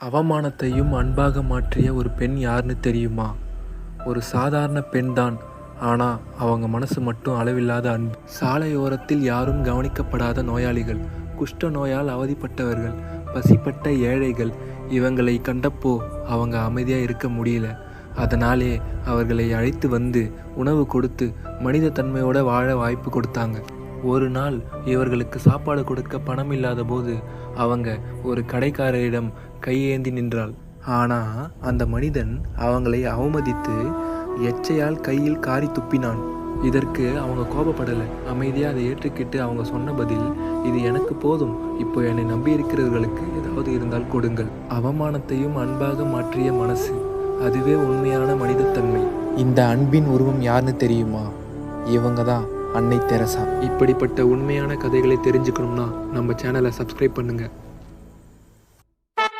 அவமானத்தையும் அன்பாக மாற்றிய ஒரு பெண் யாருன்னு தெரியுமா? ஒரு சாதாரண பெண் தான். ஆனால் அவங்க மனசு மட்டும் அளவில்லாத அன்பு. சாலையோரத்தில் யாரும் கவனிக்கப்படாத நோயாளிகள், குஷ்ட நோயால் அவதிப்பட்டவர்கள், பசிப்பட்ட ஏழைகள், இவங்களை கண்டப்போ அவங்க அமைதியாக இருக்க முடியல. அதனாலே அவர்களை அழைத்து வந்து உணவு கொடுத்து மனித தன்மையோட வாழ வாய்ப்பு கொடுத்தாங்க. ஒரு நாள் இவர்களுக்கு சாப்பாடு கொடுக்க பணம் இல்லாத போது அவங்க ஒரு கடைக்காரரிடம் கையேந்தி நின்றாள். ஆனால் அந்த மனிதன் அவங்களை அவமதித்து எச்சையால் கையில் காரி துப்பினான். இதற்கு அவங்க கோபப்படலை. அமைதியாக அதை ஏற்றுக்கிட்டு அவங்க சொன்ன பதில், இது எனக்கு போதும், இப்போ என்னை நம்பி இருக்கிறவர்களுக்கு ஏதாவது இருந்தால் கொடுங்கள். அவமானத்தையும் அன்பாக மாற்றிய மனசு, அதுவே உண்மையான மனிதத்தன்மை. இந்த அன்பின் உருவம் யாருன்னு தெரியுமா? இவங்க தான் அன்னை தெரசா. இப்படிப்பட்ட உண்மையான கதைகளை தெரிஞ்சுக்கணும்னா நம்ம சேனலை சப்ஸ்கிரைப் பண்ணுங்கள்.